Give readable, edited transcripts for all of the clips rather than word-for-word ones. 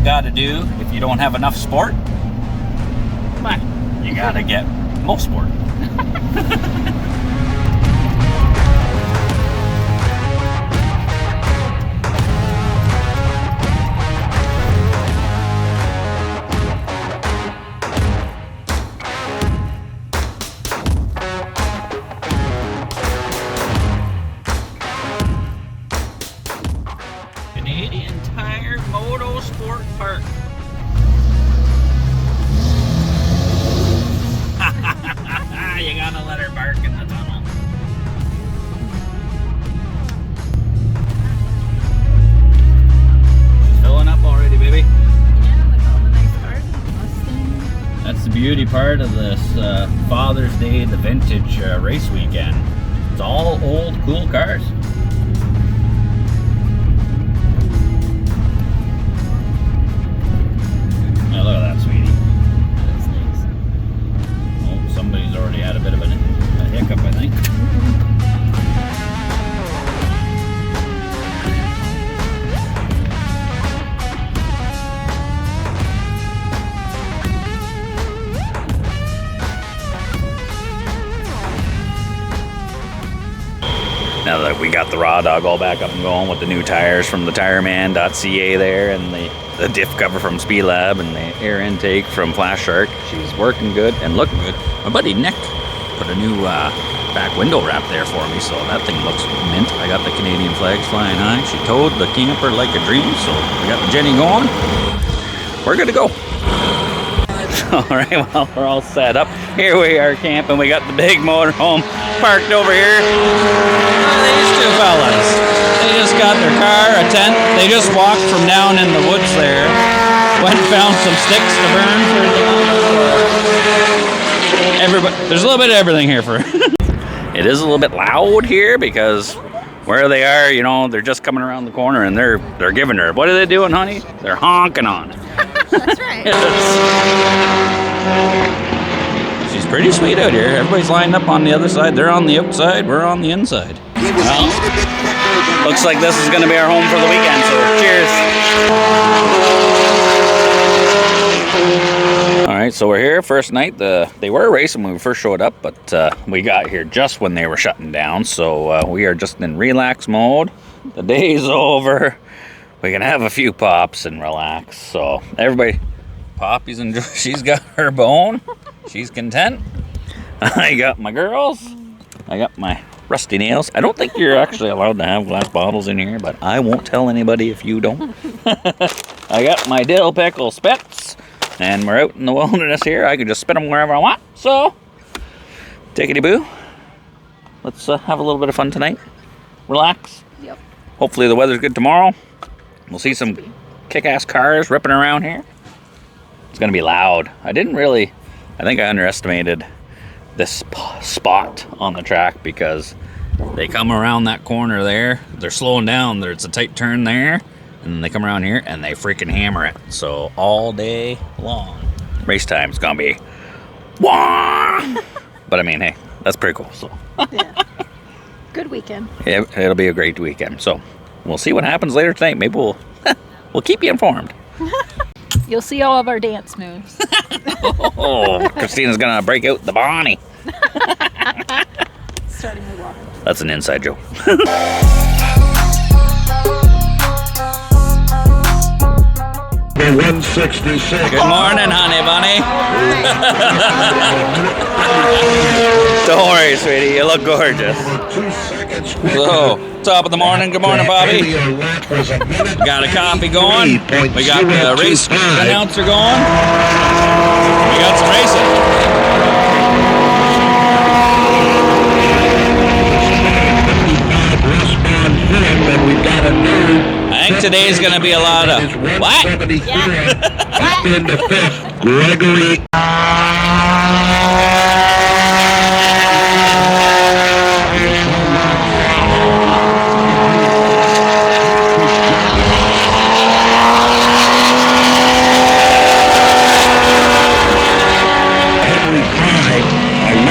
you gotta do if you don't have enough sport? But you gotta get most sport. Canadian Tire Motorsport Park. You gotta let her bark in the tunnel. She's filling up already, baby. Yeah, like all the nice cars and Mustangs. That's the beauty part of this Father's Day, the vintage race weekend. It's all old, cool cars. Oh, look at that, sweetie. That's nice. Oh, somebody's already had a bit of a hiccup, I think. Now that we got the raw dog all back up and going with the new tires from the tireman.ca there, and the diff cover from Speed Lab, and the air intake from Flash Shark, she's working good and looking good. My buddy Nick put a new back window wrap there for me, so that thing looks mint. I got the Canadian flags flying high. She towed the camper like a dream, so we got the Jenny going. We're good to go. All right, well, we're all set up. Here we are camping. We got the big motorhome parked over here. These two fellas, they just got their car, a tent. They just walked from down in the woods there. Went and found some sticks to burn for everybody. There's a little bit of everything here for It is a little bit loud here because where they are, you know, they're just coming around the corner and they're giving her. What are they doing, honey? They're honking on it. That's right. She's pretty sweet out here. Everybody's lined up on the other side. They're on the outside. We're on the inside. Well, looks like this is going to be our home for the weekend, so cheers. All right, so we're here. First night. They were racing when we first showed up, but we got here just when they were shutting down, so we are just in relax mode. The day's over. We can have a few pops and relax. So everybody, Poppy's enjoy. She's got her bone. She's content. I got my girls. I got my rusty nails. I don't think you're actually allowed to have glass bottles in here, but I won't tell anybody if you don't. I got my dill pickle spits, and we're out in the wilderness here. I can just spit them wherever I want. So, tickety boo. Let's have a little bit of fun tonight. Relax. Yep. Hopefully the weather's good tomorrow. We'll see some kick-ass cars ripping around here. It's going to be loud. I think I underestimated this spot on the track because they come around that corner there. They're slowing down. There's a tight turn there. And then they come around here and they freaking hammer it. So all day long. Race time's going to be... Wah! But I mean, hey, that's pretty cool. So Yeah. Good weekend. Yeah, it'll be a great weekend. So we'll see what happens later tonight. Maybe we'll keep you informed. You'll see all of our dance moves. Oh, Christina's gonna break out the Bonnie. Starting with water. That's an inside joke. The 166. Good morning, honey bunny. Don't worry, sweetie. You look gorgeous. 2 seconds. So, top of the morning. Good morning, Bobby. We got a coffee going. We got the race announcer going. We got some racing. I think today's going to be a lot of... What? Yeah. In the fifth, Gregory.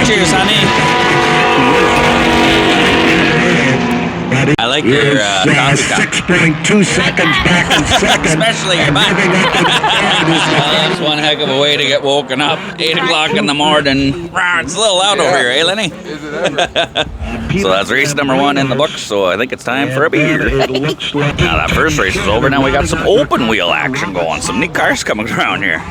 Cheers, honey. I like like your Is coffee cup. 6.2 seconds back in second. Especially your butt. That's one heck of a way to get woken up. 8 o'clock in the morning. Rawr, it's a little loud over here, eh, Lenny? Is it ever? So that's race number 1 in the books, so I think it's time for a beer. It looks like Now that first race is over, now we got some open wheel action going. Some neat cars coming around here.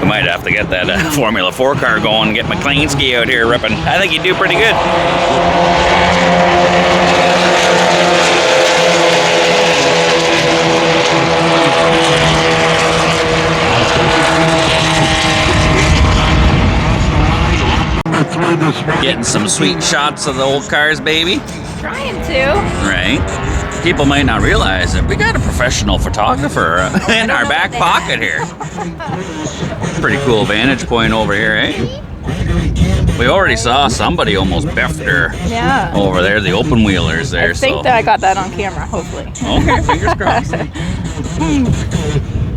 We might have to get that Formula 4 car going and get McLeanski out here ripping. I think he'd do pretty good. Getting some sweet shots of the old cars, baby. Trying to. Right. People might not realize that we got a professional photographer in our back pocket here. Pretty cool vantage point over here, eh? We already saw somebody almost biffed her Yeah. over there, the open wheelers there. I think that I got that on camera, hopefully. Okay, fingers crossed.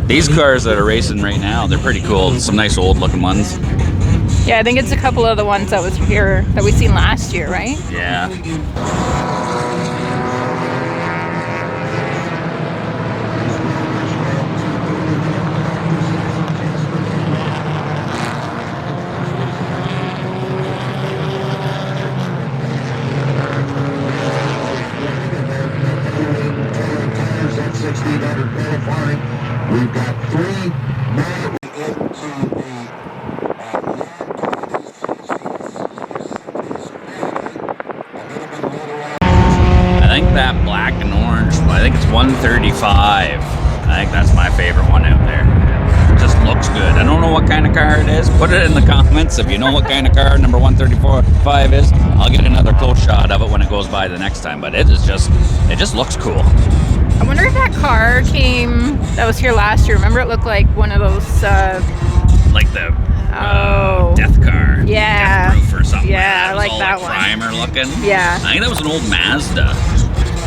These cars that are racing right now, they're pretty cool. Some nice old looking ones. Yeah, I think it's a couple of the ones that was here that we seen last year, right? Yeah. We've got 3 more. I think that black and orange, I think it's 135. I think that's my favorite one out there. It just looks good. I don't know what kind of car it is. Put it in the comments if you know what kind of car number 135 is. I'll get another close shot of it when it goes by the next time, but it just looks cool. I wonder if that car that was here last year. Remember, it looked like one of those. Like the Oh. death car. Yeah. Death proof or something. Yeah, It I was like all that one. primer looking. Yeah. I think that was an old Mazda.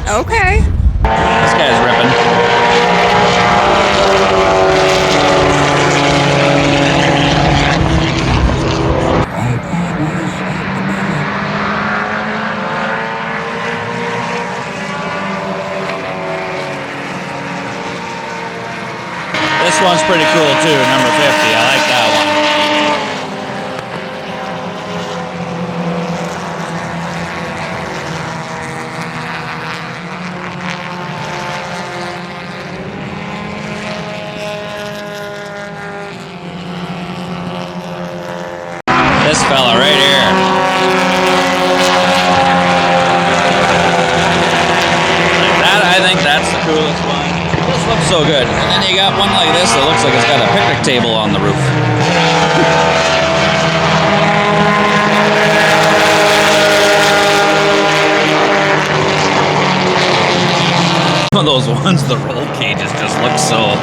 Okay. This guy's ripping. This one's pretty cool too, number 50. I like that one. This fella right here. Like that, I think that's the coolest one. This looks so good. And then you got one like this that looks like it's got a picnic table on the roof. Some of those ones, the roll cages just look so,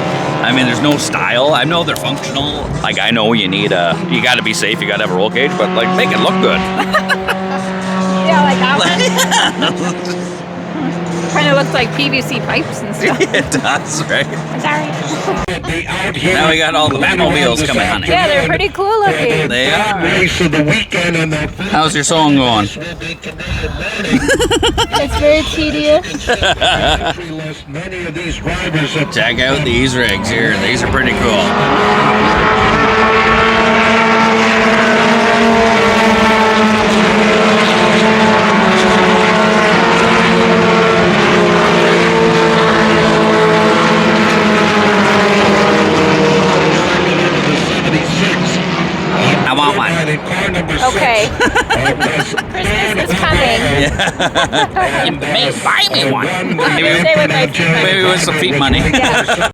I mean, there's no style. I know they're functional. Like, I know you gotta be safe, you gotta have a roll cage, but like, make it look good. Yeah, like that one. Kind of looks like PVC pipes and stuff. It does, right? Sorry. Now we got all the Batmobiles coming, honey. Yeah, they're pretty cool looking. They are. Race of the weekend on that. How's your song going? It's very tedious. Many of these drivers have Check out these rigs here. These are pretty cool. I want one. Okay. Christmas is coming. You may buy me one. Stay with my feet. Maybe with some feet money. Yeah.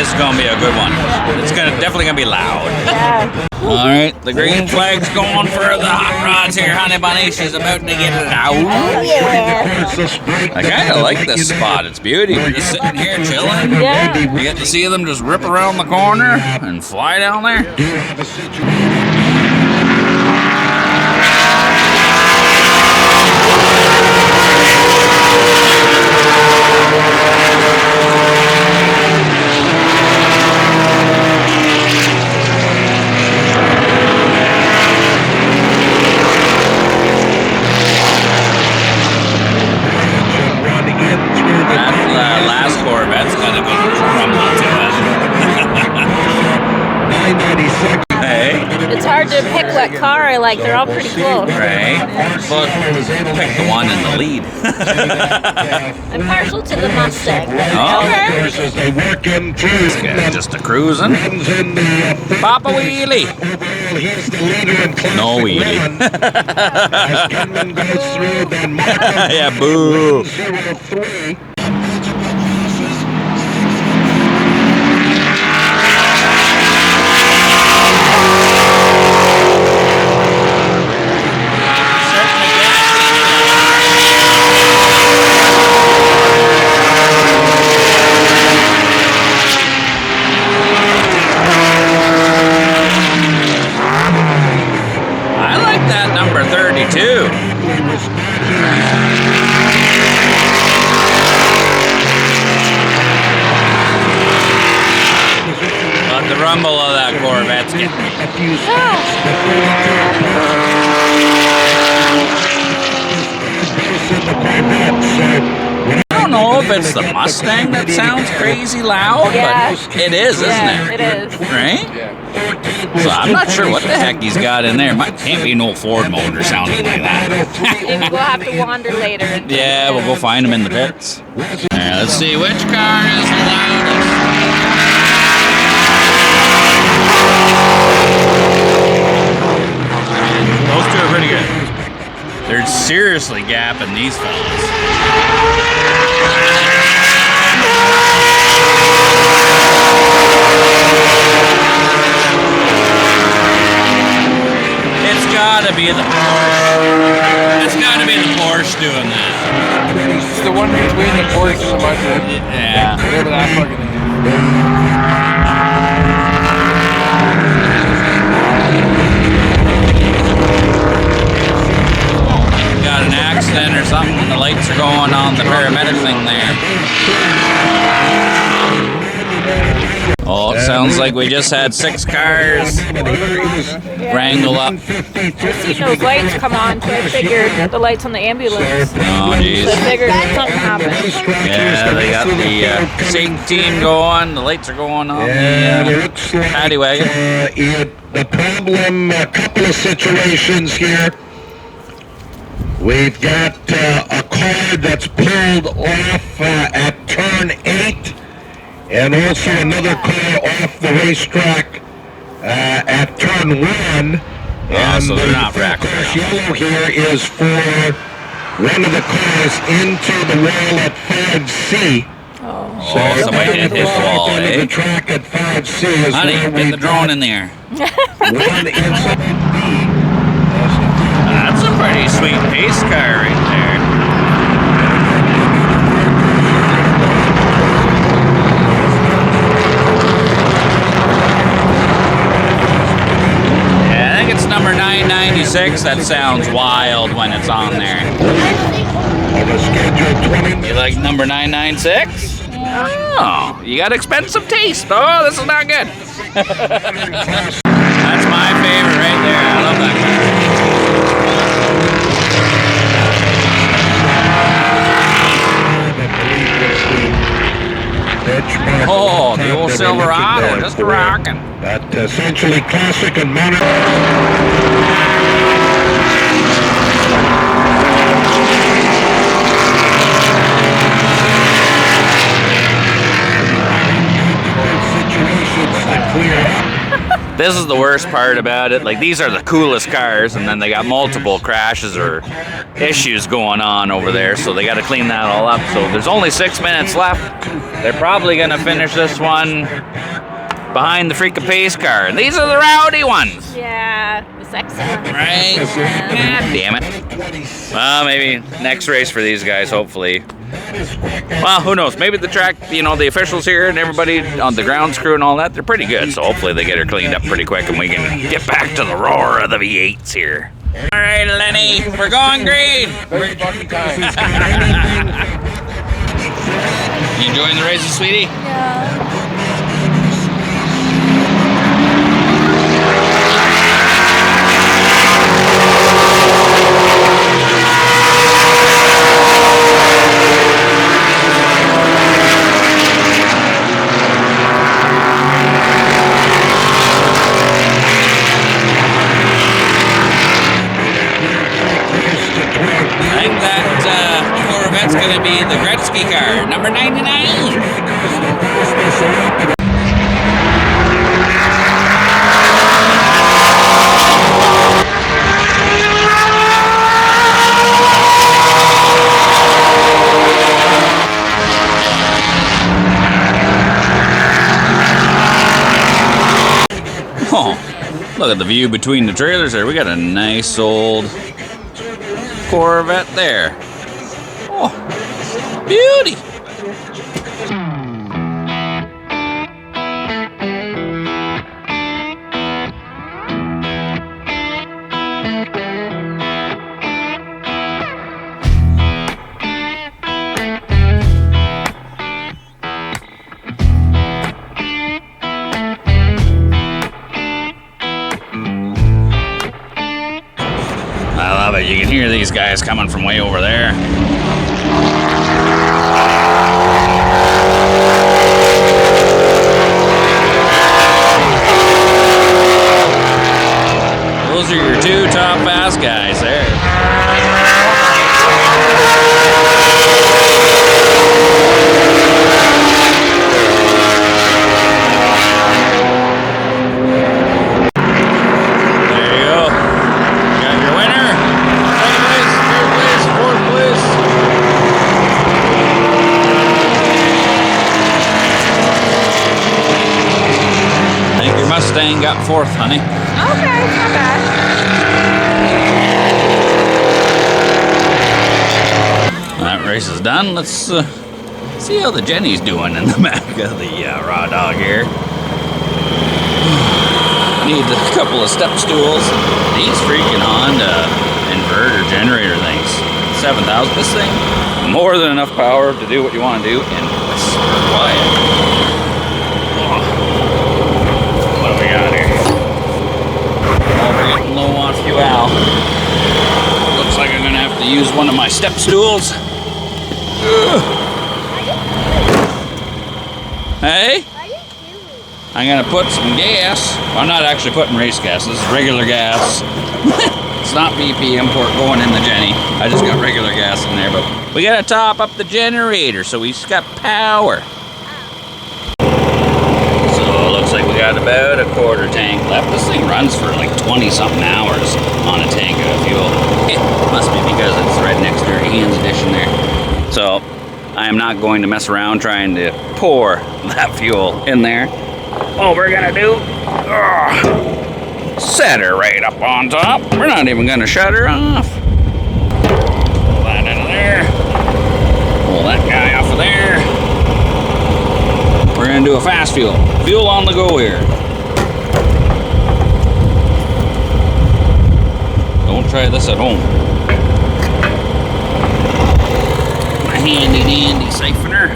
This is gonna be a good one. It's definitely gonna be loud. Yeah. All right, the green flag's going for the hot rods here, honey bunny. She's about to get loud. I kind of like this spot. It's beauty. We're just sitting here chilling. Yeah. You get to see them just rip around the corner and fly down there. That last Corvette's got a good rumble to it. Hey. It's hard to pick what car I like. They're all pretty close. Right. But pick the one in the lead. I'm partial to the Mustang. Okay. This guy's just a cruising. Papa wheelie. No wheelie. Yeah, boo. I like that number 32. But the rumble of that Corvette's getting me. I don't know if it's the Mustang that sounds crazy loud, Yeah. but it is, isn't it? It is. Right? So I'm not sure what the heck he's got in there. Can't be no Ford motor sounding like that. Maybe we'll have to wander later. Yeah, we'll go find him in the pits. Alright, let's see which car is the loudest. Those two are pretty good. They're seriously gapping these fellas. It's gotta be the Porsche. It's gotta be the Porsche doing that. It's the one between the Porsche and the Mustang. Yeah. Whatever that fucking is. Got an accident or something. The lights are going on the paramedic thing there. Oh, it sounds like we just had 6 cars wrangle up. I've seen those lights come on, so I figured the lights on the ambulance. Oh, jeez. So I figured something happened. Yeah, they got the safety team going. The lights are going on the paddy wagon. The problem, a couple of situations here. We've got a car that's pulled off at turn 8, and also another car off the racetrack at turn 1. Oh, so they're not the racking first around. yellow here is for one of the cars into the wall at 5C. Oh. Oh, somebody did hit the wall, Into eh? the track at 5C is Honey, where get we the drone in there. one inside B. That's a pretty sweet pace car right there. Yeah, I think it's number 996. That sounds wild when it's on there. On the schedule 20 You like number 996? Oh, you got expensive taste. Oh, this is not good. That's my favorite right there. I love that car. Oh, the old Silverado, just rocking. That essentially classic and modern. This is the worst part about it. Like, these are the coolest cars, and then they got multiple crashes or issues going on over there, so they got to clean that all up. So there's only 6 minutes left. They're probably going to finish this one behind the freaking pace car. And these are the rowdy ones. Yeah, the sexy ones. Right? God damn it. Well, maybe next race for these guys, hopefully. Well, who knows? Maybe the track, you know, the officials here and everybody on the grounds crew and all that, they're pretty good. So hopefully they get her cleaned up pretty quick and we can get back to the roar of the V8s here. All right, Lenny, we're going green. Very fucking time. You enjoying the races, sweetie? Yeah. Corvette's gonna be the Gretzky car, number 99. Oh, look at the view between the trailers there. We got a nice old Corvette there. Oh, beauty! I love it. You can hear these guys coming from way over there. Those are your two top fast guys there. There you go. You got your winner. Second place, third place, fourth place. I think your Mustang got fourth, honey. Okay, not bad. That race is done. Let's see how the Jenny's doing in the back of the raw dog here. Need a couple of step stools. These freaking Honda inverter generator things. 7,000. This thing, more than enough power to do what you want to do and whisper quiet. Oh. What do we got here? Oh, we're getting low on fuel. Looks like I'm gonna have to use one of my step stools. Hey? I'm gonna put some gas. Well, I'm not actually putting race gas. This is regular gas. It's not BP import going in the Jenny. I just got regular gas in there, but we gotta top up the generator so we just got power. So it looks like we got about a quarter tank left. This thing runs for like 20-something hours on a tank of fuel. It must be because it's Rednecks Dirtyhands edition there. So I am not going to mess around trying to pour that fuel in there. All we're gonna do, set her right up on top. We're not even gonna shut her off. Pull that out of there. Pull that guy off of there. We're gonna do a fast fuel. Fuel on the go here. Don't try this at home. My handy dandy siphoner.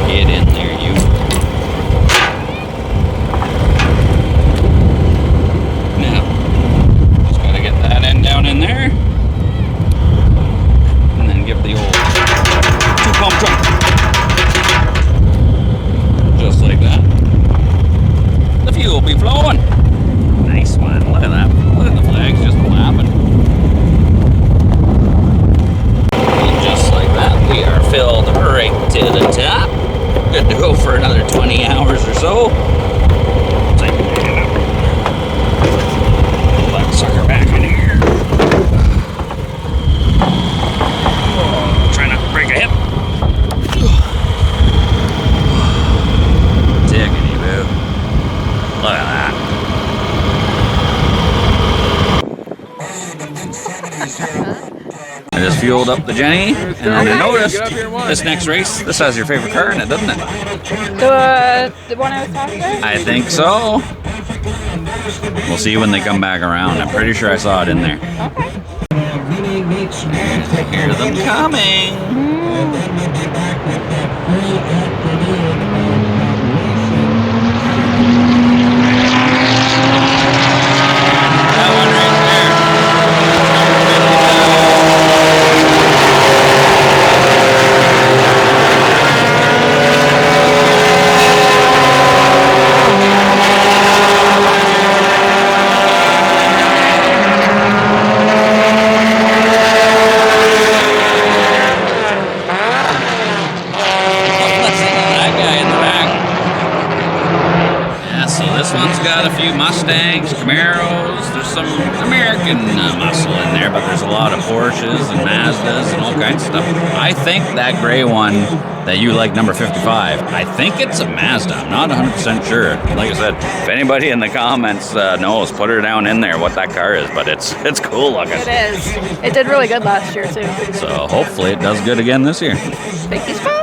Get in there, you. Now, just gotta get that end down in there. And then give the old 2-pump trunk. Just like that. The fuel will be flowing. Nice one. Look at that. Look at the I just fueled up the Jenny, and then I noticed Get up here and watch. this next race, this has your favorite car in it, doesn't it? The one I was talking about? I think so. We'll see when they come back around. I'm pretty sure I saw it in there. Okay. Hear them coming. That one right there. Got a few Mustangs, Camaros, there's some American muscle in there, but there's a lot of Porsches and Mazdas and all kinds of stuff. I think that gray one that you like, number 55, I think it's a Mazda. I'm not 100% sure. Like I said, if anybody in the comments knows, put her down in there what that car is, but it's cool looking. It is. It did really good last year, too. So hopefully it does good again this year. Fingers crossed.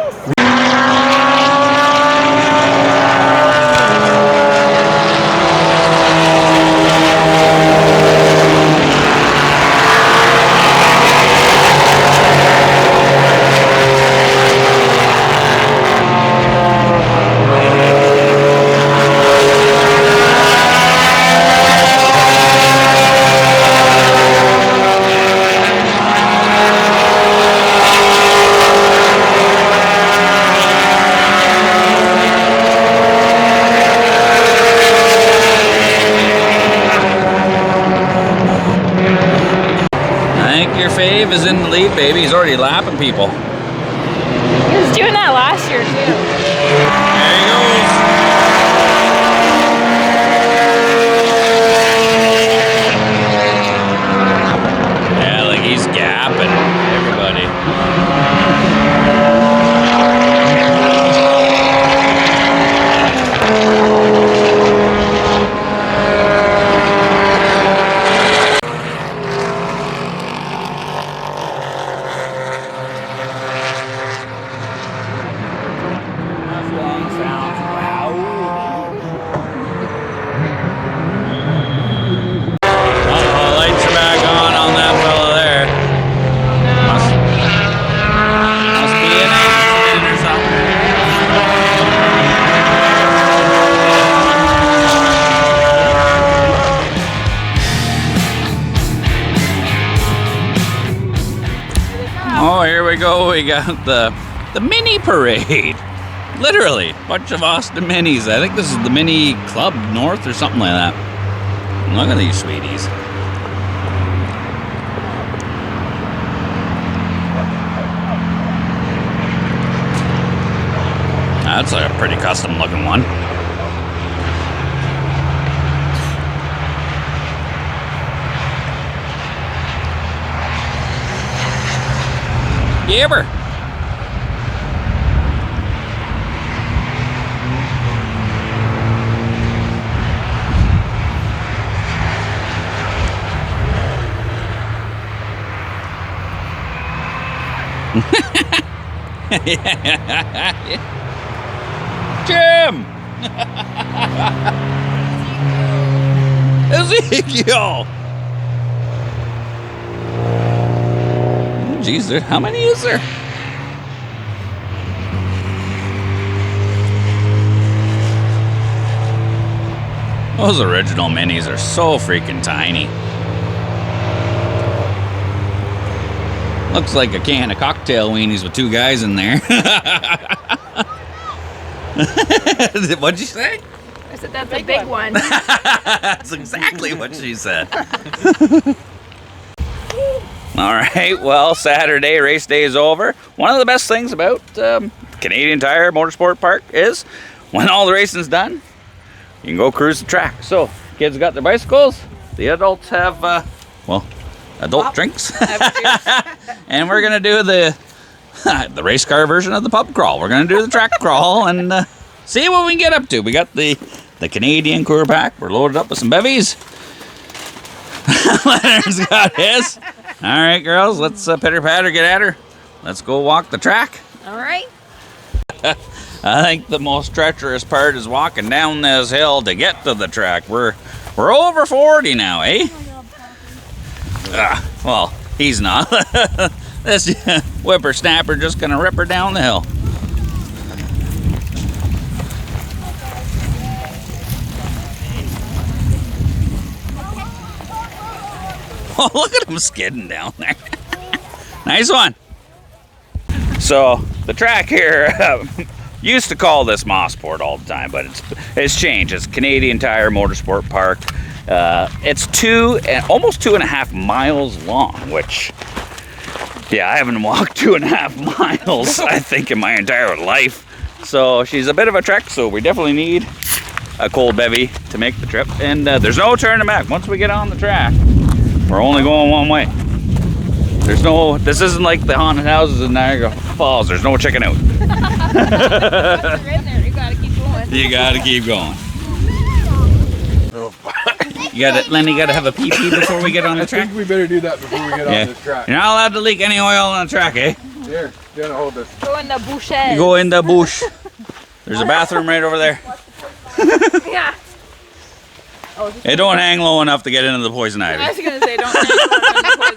Fave is in the lead, baby. He's already lapping people. He was doing that last year, too. There he goes. Yeah, like he's gapping everybody. Oh, here we go. We got the mini parade. Literally, bunch of Austin minis. I think this is the Mini Club North or something like that. Look at these sweeties. That's a pretty custom looking one. Gibber. Jim! Ezekiel! Jeez, how many is there? Those original minis are so freaking tiny. Looks like a can of cocktail weenies with two guys in there. What'd you say? I said that's a big one. That's exactly what she said. All right, well, Saturday, race day is over. One of the best things about Canadian Tire Motorsport Park is when all the racing's done, you can go cruise the track. So, kids got their bicycles, the adults have, well, adult drinks. And we're going to do the race car version of the pub crawl. We're going to do the track crawl and see what we can get up to. We got the Canadian Cooler Pack. We're loaded up with some bevies. Leonard's got his. All right, girls, let's pitter patter, get at her. Let's go walk the track. All right. I think the most treacherous part is walking down this hill to get to the track. We're over 40 now, eh? Well, he's not. This whippersnapper just gonna rip her down the hill. Oh, look at him skidding down there. Nice one. So the track here, used to call this Mossport all the time, but it's changed. It's Canadian Tire Motorsport Park. It's almost 2.5 miles long, which, yeah, I haven't walked 2.5 miles, I think, in my entire life. So she's a bit of a trek, so we definitely need a cold bevy to make the trip. And there's no turning back. Once we get on the track, we're only going one way. This isn't like the haunted houses in Niagara Falls. There's no checking out. Once you're in there, you gotta keep going. You gotta keep going. Lenny gotta have a pee-pee before we get on the I track. think we better do that before we get on this track. You're not allowed to leak any oil on the track, eh? Here, Jenna, hold this. Go in the bushes. You go in the bush. There's a bathroom right over there. Yeah. It don't hang low enough to get into the poison I ivy. was gonna say, don't hang on the poison.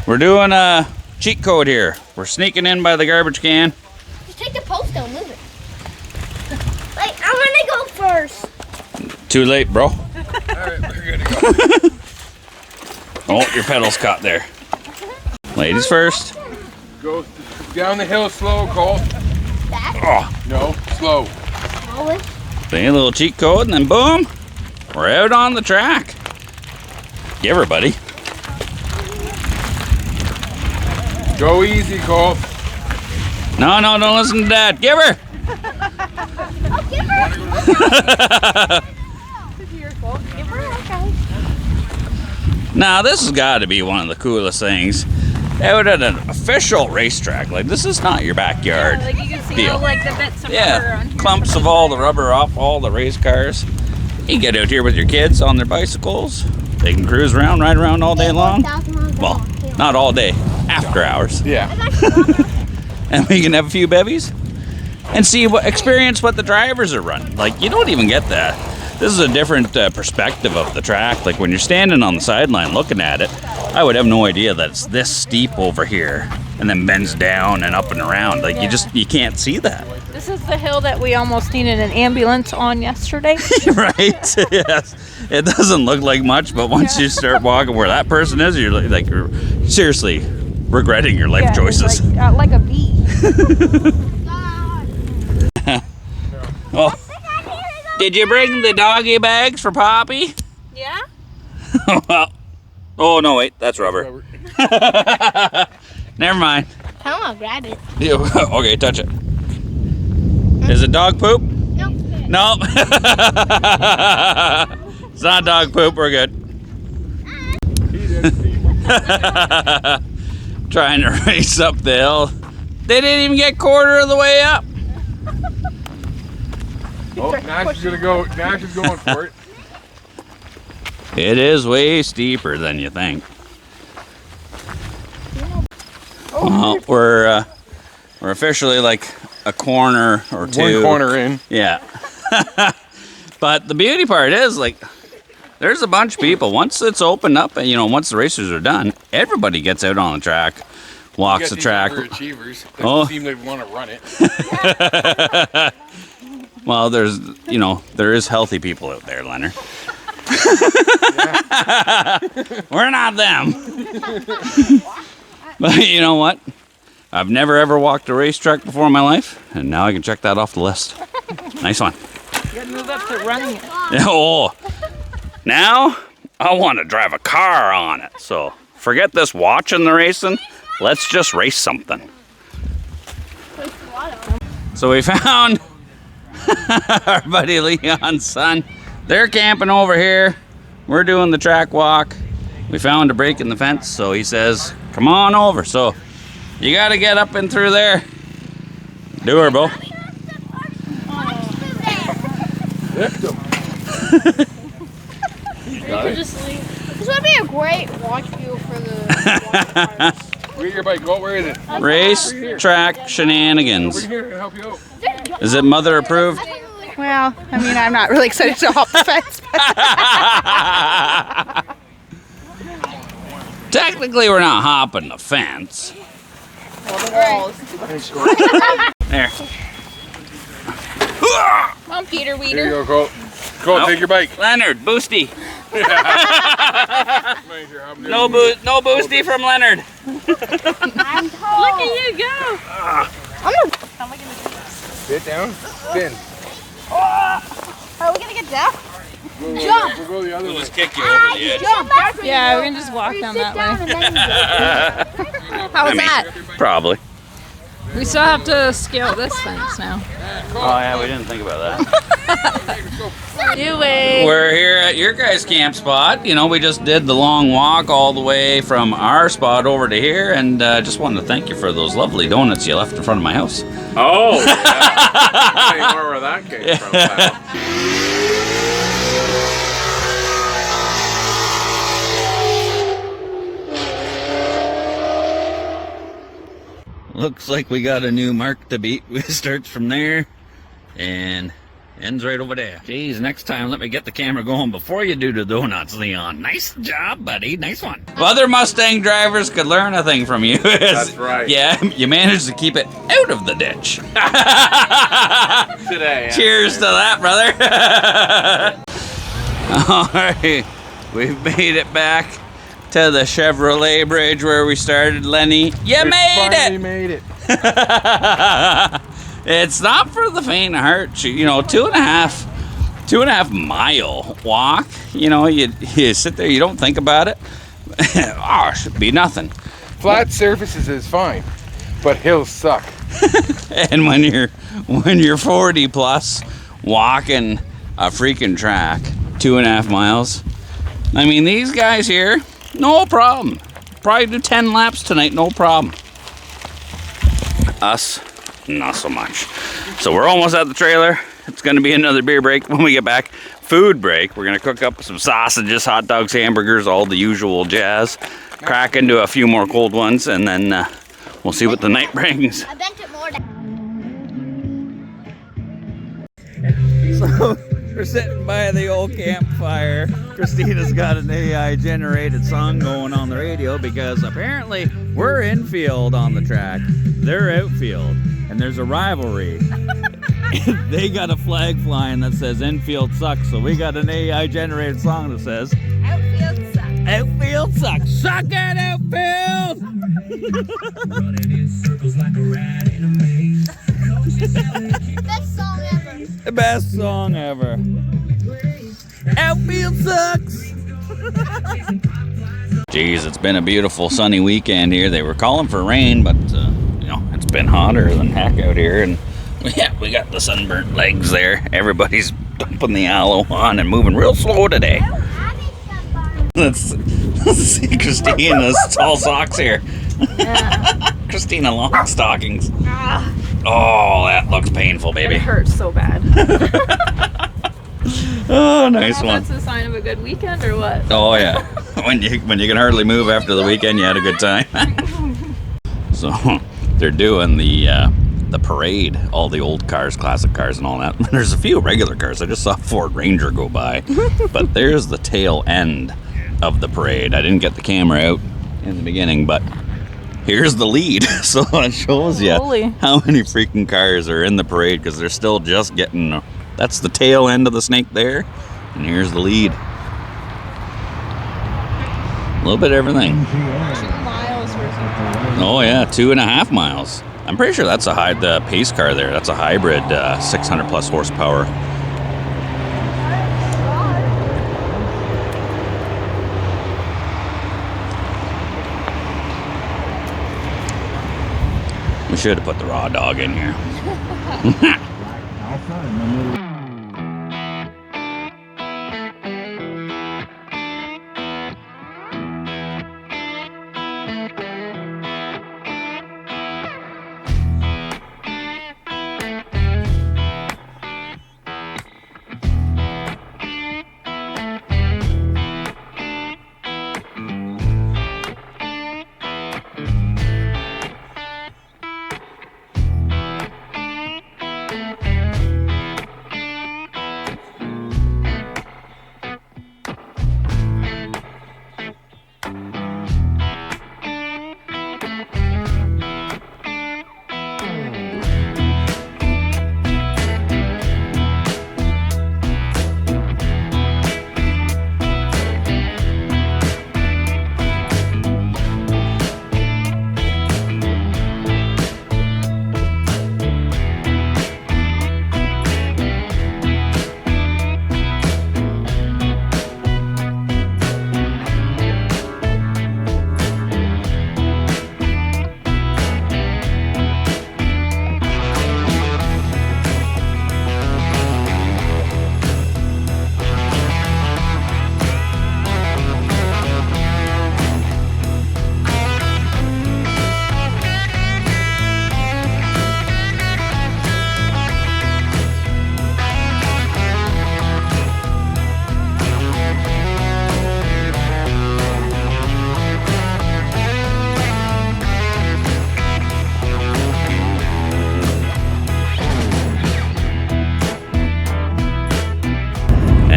We're doing a cheat code here. We're sneaking in by the garbage can. Just take the post, don't move it. Wait, I want to go first. Too late, bro. Alright, we're good to go. Oh, your pedal's caught there. Ladies first. Go down the hill slow, Cole. Oh, No, slow. Always. say a little cheat code, and then boom, we're out on the track. Give her, buddy. Go easy, Cole. No, don't listen to Dad. Give her. Give her a go. Now, this has got to be one of the coolest things. Out at an official racetrack, like this is not your backyard. Like you can see Deal. all like the bits of rubber Yeah, on here. clumps of all the rubber off all the race cars. You get out here with your kids on their bicycles. They can cruise around, ride around all day long. Well, not all day, after hours. Yeah. And we can have a few bevies and experience what the drivers are running. Like, you don't even get that. This is a different perspective of the track. Like when you're standing on the sideline looking at it, I would have no idea that it's this steep over here and then bends down and up and around. Like you can't see that. This is the hill that we almost needed an ambulance on yesterday. Right? Yes. It doesn't look like much, but once you start walking where that person is, you're like seriously regretting your life choices. Like a bee. Oh, did you bring the doggy bags for Poppy? Yeah? Well, oh no, wait, that's rubber. Never mind. Come on, grab it. Yeah, okay, touch it. Is it dog poop? Nope. Nope. It's not dog poop. We're good. Trying to race up the hill. They didn't even get quarter of the way up. Oh, Nash is gonna go. Nash is going for it. It is way steeper than you think. Well, we're officially like a corner or two. One corner in. Yeah. But the beauty part is, like, there's a bunch of people. Once it's opened up, and once the racers are done, everybody gets out on the track, walks the track. Overachievers that Oh. seem to want to run it. Well, there is healthy people out there, Leonard. We're not them. But you know what? I've never ever walked a racetrack before in my life, and now I can check that off the list. Nice one. You gotta move up to running it. Oh, now I want to drive a car on it. So forget this watching the racing. Let's just race something. So we found our buddy Leon's son. They're camping over here. We're doing the track walk. We found a break in the fence, so he says, come on over. So you got to get up and through there. Do her, Bo. Victim. Just leave. Just what be a great watch view for the water parks. Where's your bike? Go, where is it? Race track shenanigans. Over here, I can help you out. Is it mother approved? Well, I mean, I'm not really excited to hop the fence. Technically, we're not hopping the fence. There. Come on, Peter Here you Weeder. go, Colt. Colt, Nope. take your bike. Leonard, boosty. No boosty from Leonard. I'm told. Look at you go. Sit down. Spin. Are we gonna get down? Jump. We'll go the other way. Let's kick you over the edge. Jump. Yeah, we can just walk down that way. How was that? Probably. We still have to scale this fence now. Oh yeah, we didn't think about that. Do it. We're here at your guys' camp spot. You know, we just did the long walk all the way from our spot over to here, and just wanted to thank you for those lovely donuts you left in front of my house. Oh, yeah. Tell you more where that came from, pal. Looks like we got a new mark to beat. It starts from there and ends right over there. Geez, next time let me get the camera going before you do the donuts, Leon. Nice job, buddy. Nice one. If other Mustang drivers could learn a thing from you. That's right. Yeah, you managed to keep it out of the ditch. Today. Cheers to that, brother. All right, we've made it back to the Chevrolet bridge where we started, Lenny. You made finally it! made it. It's not for the faint of heart. You know, 2.5 mile walk. You know, you sit there, you don't think about it. Oh, it should be nothing. Flat surfaces is fine, but hills suck. And when you're 40 plus, walking a freaking track, 2.5 miles. I mean, these guys here, no problem. Probably do 10 laps tonight, no problem. Us, not so much. So we're almost at the trailer. It's gonna be another beer break when we get back. Food break. We're gonna cook up some sausages, hot dogs, hamburgers, all the usual jazz. Crack into a few more cold ones, and then we'll see what the night brings. I bent it more down. So we're sitting by the old campfire. Christina's got an AI generated song going on the radio because apparently we're infield on the track. They're outfield, and there's a rivalry. They got a flag flying that says infield sucks, so we got an AI generated song that says Outfield sucks. outfield sucks. Suck it, outfield! Running in circles like a rat in a maze. Best song ever. The best song ever. Outfield sucks. Jeez, it's been a beautiful sunny weekend here. They were calling for rain, but you know, it's been hotter than heck out here, and yeah, we got the sunburnt legs there. Everybody's dumping the aloe on and moving real slow today. Let's see Christina's tall socks here. Yeah. Christina long stockings. Oh, that looks painful, It baby. hurts so bad. Oh, nice one. That's a sign of a good weekend or what? Oh yeah, when you can hardly move after the weekend, you had a good time. So they're doing the parade, all the old cars, classic cars, and all that. There's a few regular cars. I just saw Ford Ranger go by, but there's the tail end of the parade. I didn't get the camera out in the beginning, but here's the lead. So it shows you Holy. how many freaking cars are in the parade because they're still just getting. That's the tail end of the snake there, and here's the lead. A little bit of everything. 2 miles or something. Oh yeah, 2.5 miles. I'm pretty sure that's the pace car there. That's a hybrid, 600 plus horsepower. We should have put the raw dog in here.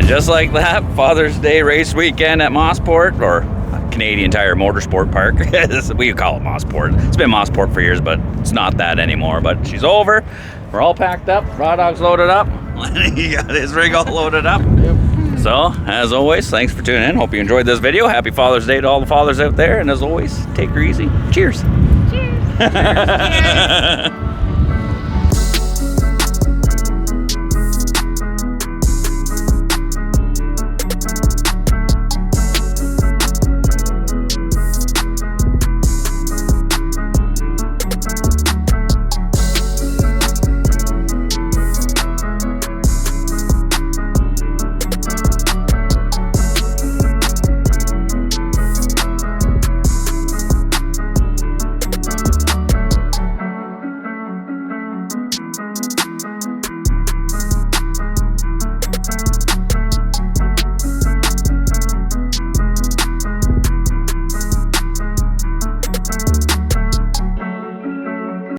And just like that, Father's Day race weekend at Mosport, or Canadian Tire Motorsport Park. We call it Mosport. It's been Mosport for years, but it's not that anymore. But she's over. We're all packed up. Raw Dog's loaded up. He got his rig all loaded up. Yep. So, as always, thanks for tuning in. Hope you enjoyed this video. Happy Father's Day to all the fathers out there. And as always, take her easy. Cheers. Cheers. Cheers.